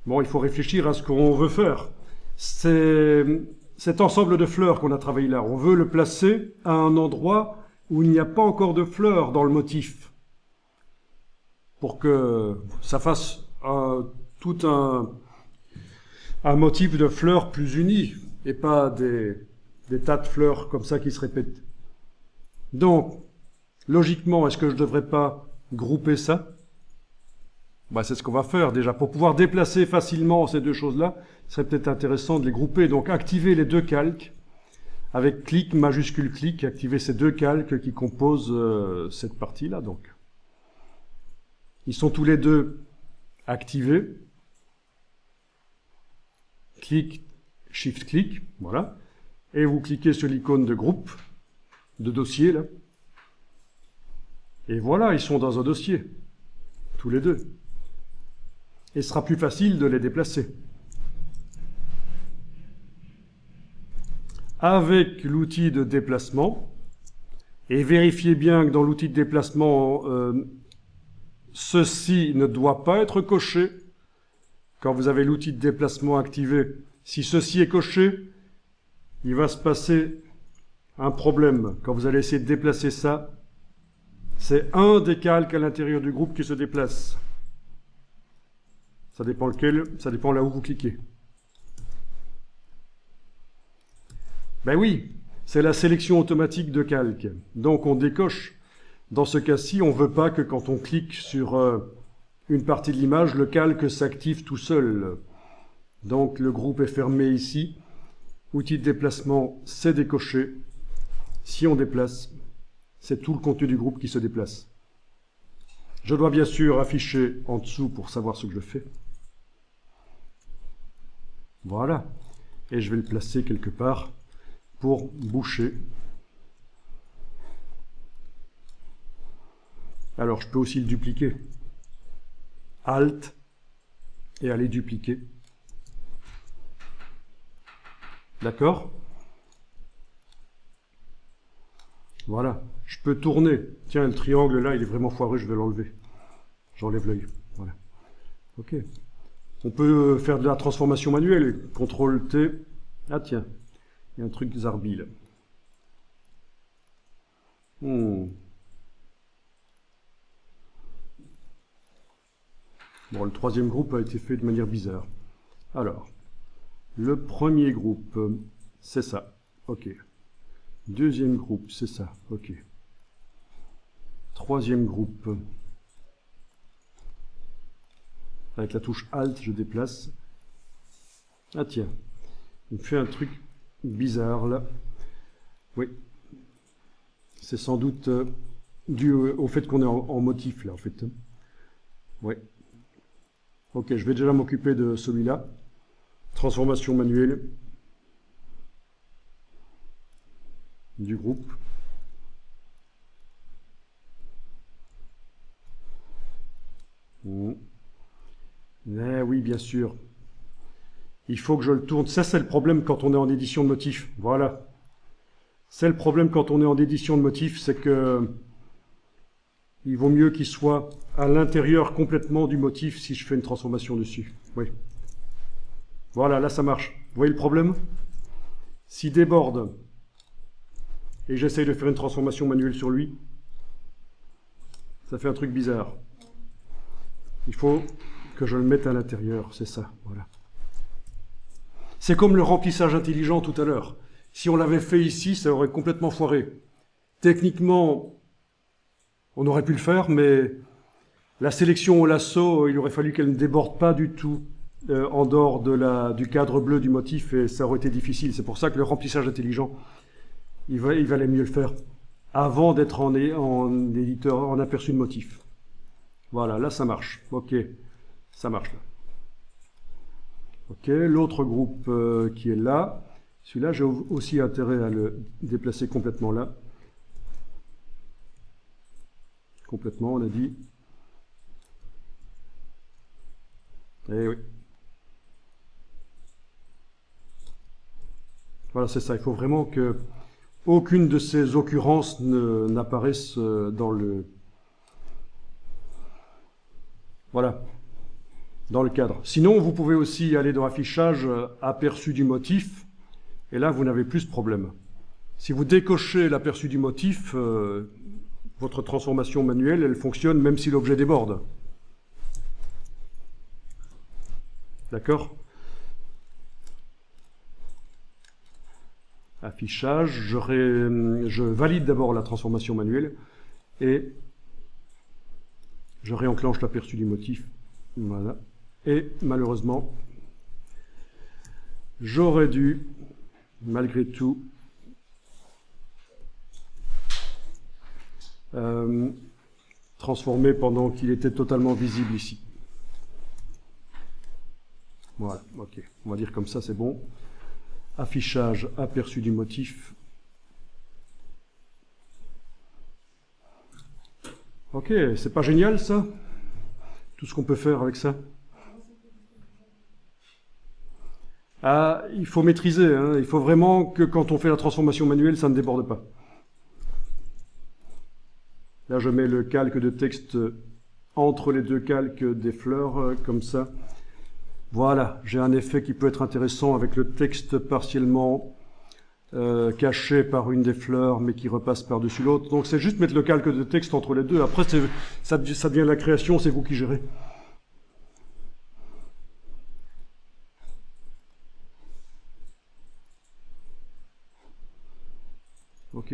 Bon, il faut réfléchir à ce qu'on veut faire. Cet ensemble de fleurs qu'on a travaillé là, on veut le placer à un endroit où il n'y a pas encore de fleurs dans le motif, pour que ça fasse tout un motif de fleurs plus uni, et pas des tas de fleurs comme ça qui se répètent. Donc, logiquement, est-ce que je ne devrais pas grouper ça? C'est ce qu'on va faire déjà. Pour pouvoir déplacer facilement ces deux choses-là, ce serait peut-être intéressant de les grouper. Donc, activer les deux calques avec clic, majuscule clic, activer ces deux calques qui composent cette partie-là. Donc, ils sont tous les deux activés. Clic, shift clic, voilà. Et vous cliquez sur l'icône de groupe, de dossier, là. Et voilà, ils sont dans un dossier, tous les deux. Et ce sera plus facile de les déplacer. Avec l'outil de déplacement, et vérifiez bien que dans l'outil de déplacement, ceci ne doit pas être coché. Quand vous avez l'outil de déplacement activé, si ceci est coché, il va se passer un problème. Quand vous allez essayer de déplacer ça, c'est un des calques à l'intérieur du groupe qui se déplace. Ça dépend lequel, ça dépend là où vous cliquez. Ben oui, c'est la sélection automatique de calque. Donc on décoche. Dans ce cas-ci, on ne veut pas que quand on clique sur une partie de l'image, le calque s'active tout seul. Donc le groupe est fermé ici. Outil de déplacement, c'est décoché. Si on déplace, c'est tout le contenu du groupe qui se déplace. Je dois bien sûr afficher en dessous pour savoir ce que je fais. Voilà. Et je vais le placer quelque part pour boucher. Alors, je peux aussi le dupliquer. Alt et aller dupliquer. D'accord? Voilà. Je peux tourner. Tiens, le triangle là, il est vraiment foireux, je vais l'enlever. J'enlève l'œil. Voilà. Ok. On peut faire de la transformation manuelle. CTRL T. Ah tiens, il y a un truc zarbi là. Bon, le troisième groupe a été fait de manière bizarre. Alors, le premier groupe, c'est ça. Ok. Deuxième groupe, c'est ça. Ok. Troisième groupe. Avec la touche Alt, je déplace. Ah tiens, il me fait un truc bizarre là. Oui. C'est sans doute dû au fait qu'on est en motif là en fait. Oui. Ok, je vais déjà m'occuper de celui-là. Transformation manuelle du groupe. Eh oui, bien sûr. Il faut que je le tourne. Ça, c'est le problème quand on est en édition de motif. Voilà. C'est le problème quand on est en édition de motif, c'est que il vaut mieux qu'il soit à l'intérieur complètement du motif si je fais une transformation dessus. Oui. Voilà, là ça marche. Vous voyez le problème? S'il déborde et j'essaye de faire une transformation manuelle sur lui, ça fait un truc bizarre. Il faut que je le mette à l'intérieur, c'est ça, voilà. C'est comme le remplissage intelligent tout à l'heure. Si on l'avait fait ici, ça aurait complètement foiré. Techniquement, on aurait pu le faire, mais la sélection au lasso, il aurait fallu qu'elle ne déborde pas du tout en dehors du cadre bleu du motif, et ça aurait été difficile. C'est pour ça que le remplissage intelligent, il valait mieux le faire avant d'être en éditeur, en aperçu de motif. Voilà, là ça marche. Ok, ça marche là. Ok, l'autre groupe qui est là, celui-là j'ai aussi intérêt à le déplacer complètement là. Complètement, on a dit. Eh oui. Voilà, c'est ça. Il faut vraiment que aucune de ces occurrences n'apparaisse dans le... Voilà. dans le cadre. Sinon, vous pouvez aussi aller dans affichage aperçu du motif, et là, vous n'avez plus ce problème. Si vous décochez l'aperçu du motif, votre transformation manuelle, elle fonctionne même si l'objet déborde. D'accord? Affichage, je valide d'abord la transformation manuelle et je réenclenche l'aperçu du motif. Voilà. Et malheureusement, j'aurais dû, malgré tout, transformer pendant qu'il était totalement visible ici. Voilà, ok. On va dire comme ça, c'est bon. Affichage, aperçu du motif. Ok, c'est pas génial ça? Tout ce qu'on peut faire avec ça? Ah, il faut maîtriser, hein. Il faut vraiment que quand on fait la transformation manuelle, ça ne déborde pas. Là, je mets le calque de texte entre les deux calques des fleurs, comme ça. Voilà, j'ai un effet qui peut être intéressant avec le texte partiellement caché par une des fleurs, mais qui repasse par-dessus l'autre. Donc c'est juste mettre le calque de texte entre les deux. Après, ça devient la création, c'est vous qui gérez. Ok.